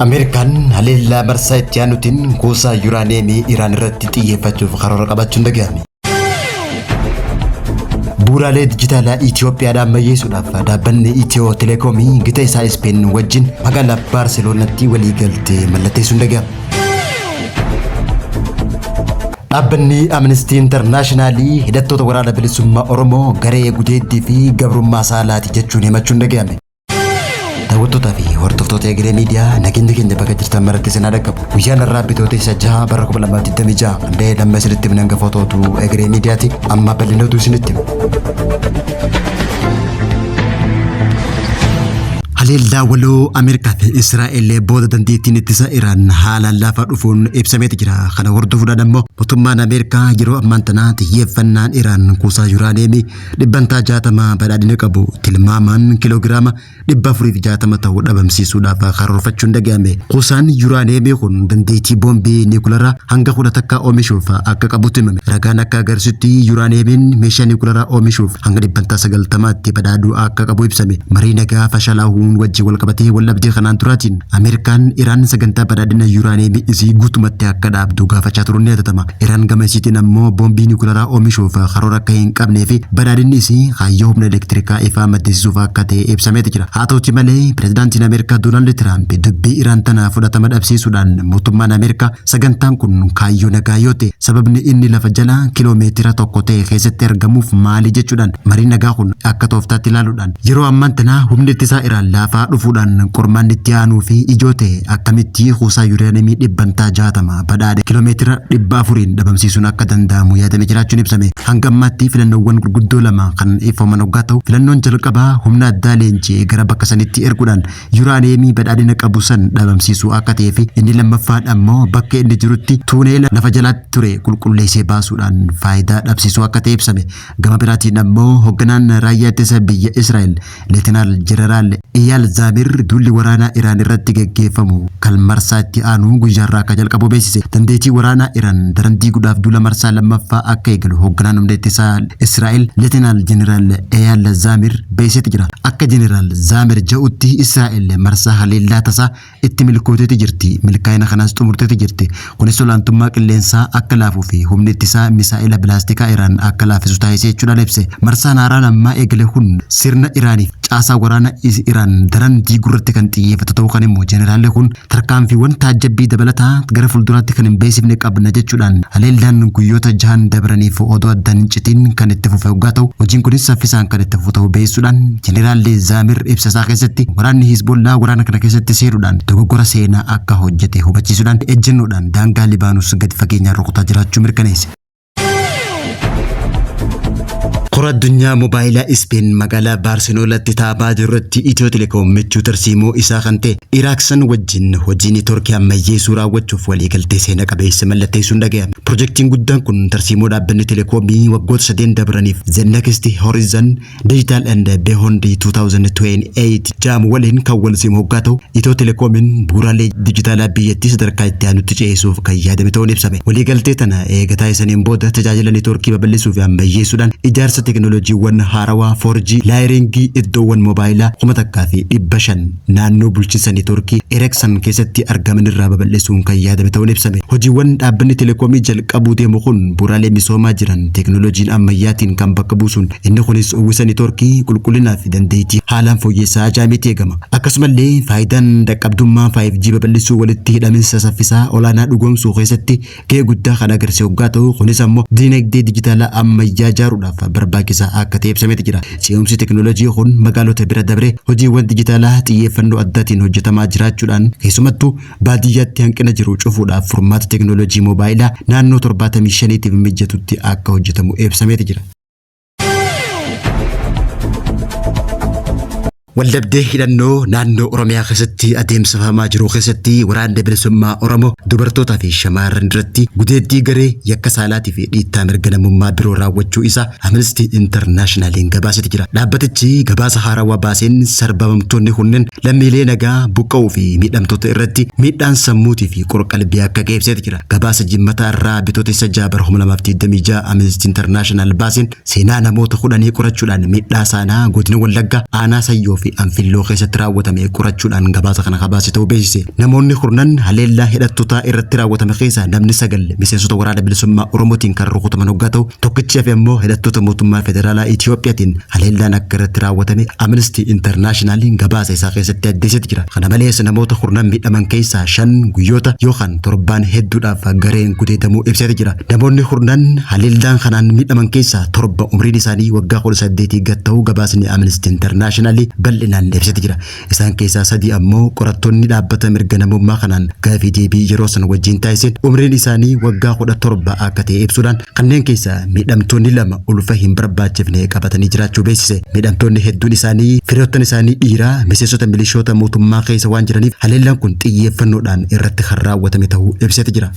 Ameerikaan haleellaa marsaa itti aanutiin kuusaa yuuraaneemii Iraan irratti xiyyeeffachuuf karoora qabachuun dhaga'ame. Bu'uuraalee dijitaalaa Itoophiyaadhaan ammayyeessuudhaaf dhaabbanni Itiyoo Telekoomii gita isaa Ispeen wajjin magaalaa Baarselonaatti waliigaltee mallatteessuun dhaga'ame. Dhaabbanni Amnesty International hidhattoota waraana bilisummaa Oromoo garee gudeeddii fi gabrummaa saalaati jechuun himachuun dhaga'ame. Daawwattootaa fi hordoftoota Egeree Miidiyaa nageenya keenya bakka jirtan maratti isin dhaqqabu. Guyyaan har'aa bitootessa 6 bara 2026 qandee lamma isinitti himna hangafootu Egeree Miidiyaati. Amma bal'inatu isinitti hima. Haleellaa waloo Ameerikaa fi Israa'el booda dandeettiin ittisa Iraan haalaan laafaa dhufuun ibsameeti jira. Kana hordofuudhaan immoo mootummaan Ameerikaa yeroo ammaan tana xiyyeeffannaan Iraan kuusaa yuuraaneemii 60 badhaadhina qabu tilmaamaan kiloogiraama 460 ta'uu dhabamsiisuudhaaf karoorfachuun dhaga'ame. Kuusaan yuuraaneemii kun dandeettii boombii niikuleeraa hanga 10 takka oomishuuf akka qabutti himame. Ragaan akka agarsiisutti yuuraaneemiin meeshaa niikuleeraa oomishuuf hanga 90tti badhaadhuu akka qabu ibsame. Marii nagaa fashalaa'uu wajji wal qabatee wallabdee kanaan turaatiin Ameerikaan Iraan sagantaa badhaadhina yuuraaneemii isii guutumatti akka dhaabdu gaafachaa turuun ni yaadatama. Iraan gama isiitiin ammoo boombii niikuleeraa oomishuuf karoora akka hin qabnee fi badhaadhinni isii kaayyoo humna elektirikaa ifaa maddisiisuuf akka ta'e ibsameeti jira. Haa ta'uuti malee pireezidaantiin Ameerikaa Doonaald Tiraamp dubbii Iraan tana fudhatama dhabsiisuudhaan mootummaan Ameerikaa sagantaan kun kaayyoo nagaa yoo ta'e sababni inni lafa jala kiloomeetira tokko ta'e keessatti argamuuf maali jechuudhaan marii nagaa kun akka tooftaatti ilaaluudhaan yeroo ammaan tana humni ittisaa Iraan laafaa dhufuudhaan qormaanni itti aanuu fi ijoo ta'e akkamitti kuusaa yuuraaneemii 60 badhaadhe kiloomeetira 400 dhabamsiisuun akka danda'amu yaadamee jiraachuun ibsame. Hanga ammaatti filannoowwan gurguddoo lama kan ifaman hoggaa ta'u filannoon jalqabaa humna addaa leenjii gara bakka sanitti erguudhaan yuuraaneemii badhaadhina qabu san dhabamsiisuu akka ta'ee fi inni lammaffaan ammoo bakka inni jirutti tuuneela lafa jalaatti ture qulqulleessee baasuudhaan faayidaa dhabsiisuu akka ta'e ibsame. Gama biraatiin ammoo hoogganaan raayyaa ittisa biyya Israa'el Leetinaal Jeneraal Eyal Zamir dulli waraanaa Iraan irratti geggeeffamu kan marsaa itti aanu guyyaarraa akka jalqabu beeksise. Dandeettii waraanaa Iraan daran diiguudhaaf duula marsaa lammaffaa akka eegalu hoogganaan humna ittisaa Israa'el Leetinaal Jeneraal Eyal Zamir beeksisee jira. Akka Jeneraal Zamir jedhutti Israa'el marsaa haleellaa tasaa itti milkooteeti jirti. Milkaa'ina kanaas xumurteeti jirti. Kunis olaantummaa qilleensaa akka laafuu fi humni ittisaa misaa'ila pilaastikaa Iraan akka laafisu taasisee jechuudhaan ibse. Marsaan haaraan ammaa eegale kun sirna Iraaniif caasaa waraana Iraan daran diiguurratti kan xiyyeeffatu ta'uu kan immoo Jeneraalli kun tarkaanfiiwwan taajjabbii dabalataa gara fuulduraatti kan hin beeksifne qabna jechuudhaan haleellaan guyyoota 6 dabraniif odoo addaan citiin kan itti fufe hoggaa ta'u hojiin kunis saffisaan kan itti fufu ta'uu beeksisuudhaan Jeneraalli Zamir ibsasaa keessatti waraanni Hizbollaa waraana kana keessatti seeruudhaan dogoggora seenaa akka hojjete hubachiisuudhaan ejjennoodhaan daangaa Libaanoos gadi fageenyaan rukutaa jiraachuu mirkaneesse. Kora addunyaa moobaayilaa Ispeen magaalaa Baarselonaatti taa'aa jirratti Itiyoo Telekoom michuu tarsiimoo isaa kan ta'e Iraaksan wajjin hojii neetwoorkii ammayyeessuu raawwachuuf waliigaltee seena qabeessa mallatteessuun dhaga'ame. Pirojektiin guddaan kun tarsiimoo dhaabbanni Telekoomii waggoota 3 dabraniif The Next Horizon Digital and Beyond 2028 jaamu waliin kan wal simu hoggaa ta'u Itiyoo Telekoomiin bu'uuraalee dijitaalaa biyyattii sadarkaa itti aanutti ce'isuuf kan yaadame ta'uun ibsame. Waliigaltee tana eegataa isaniin booda tajaajila neetwoorkii babal'isuu fi ammayyeessuudhaan ijaarsa teknooloojiiwwan haarawaa 4G laayiringii iddoowwan moobaayilaa 1,500 naannoo bulchiinsa neetwoorkii Iraaksan keessatti argaman irraa babal'isuun kan yaadame ta'uun ibsame. Hojiiwwan dhaabbanni Telekoomii jalqabuu deemu kun bu'uuraalee misoomaa jiran teknooloojiin ammayyaatiin kan bakka buusuun inni kunis uwwisa neetwoorkii qulqullinaa fi dandeettii haalaan fooyyessaa jaamiti eegama. Akkasumallee faayidaan dhaqqabdummaa 5G babal'isuu walitti hidhaminsa saffisaa olaanaa dhugoomsuu keessatti gahee guddaa kan agarsiisu hoggaa ta'u kunis ammoo diinagdee dijitaalaa ammayyaa ijaaruudhaaf barbaachisaa akka ta'e ibsameeti jira. Ce'umsi teknooloojii kun magaalota bira dabree hojiiwwan dijitaalaa xiyyeeffannoo addaatiin hojjetamaa jiraachuudhaan keessumattuu baadiyyaatti hanqina jiru cufuudhaaf furmaata teknooloojii moobaayilaa naannoo 75tiif mijatutti akka hojjetamu ibsameeti jira. Waldhabdee hidhannoo naannoo Oromiyaa keessatti adeemsifamaa jiru keessatti waraanni bilisummaa Oromoo dubartootaa fi shamarran irratti gudeeddii garee yakka saalaatii fi dhiittaa mirga namummaa biroo raawwachuu isaa Amnesty Internationaliin gabaasee jira. Dhaabbatichi gabaasa haarawaa baaseen sarbamtoonni kunneen lammiilee nagaa buqqa'uu fi miidhamtoota irratti miidhaan sammuutii fi qorqalbii akka geessisee jira. Gabaasa jimmata irraa bitootessa 6 bara 2026 Amnesty International baaseen seenaa namoota 10 qorachuudhaan miidhaa saanaa godina Wallaggaa aanaa Sayyoo fi anfilloo keessatti raawwatame qorachuudhaan gabaasa kana kabaase ta'uu beeksise. Namoonni kurnan haleellaa hidhattoota irratti raawwatame keessaa namni 9 miseensota waraana bilisummaa Oromootiin kan rukutaman hoggaa ta'u, tokkichi hafe immoo hidhattoota mootummaa federaalaa Itiyoophiyaatiin haleellaan akka irratti raawwatame Amnesty International gabaasa isaa keessatti addeessee jira. Kana malees namoota kurnan miidhaman keessaa 5 guyyoota yookaan torbaan hedduudhaaf gareen gudeedamuu ibsee jira. Namoonni kurnan haleellaan kanaan miidhaman keessaa 7 umriin isaanii waggaa 18 gad ta'uu gabaasni Amnesty International bal'inaan ibsee jira. Isaan keessaa 3 ammoo qorattoonni dhaabbata mirga namummaa kanaan gaafii deebii yeroo san wajjin taasiseen umriin isaanii waggaa 17 akka ta'e ibsuudhaan kanneen keessaa miidhamtoonni 2 ulfa hin barbaachifne qabatanii jiraachuu beeksise. Miidhamtoonni hedduun isaanii firoottan isaanii dhiiraa miseensota milishoota mootummaa keessa waan jiraniif haleellaan kun xiyyeeffannoodhaan irratti kan raawwatame ta'uu ibsee jira.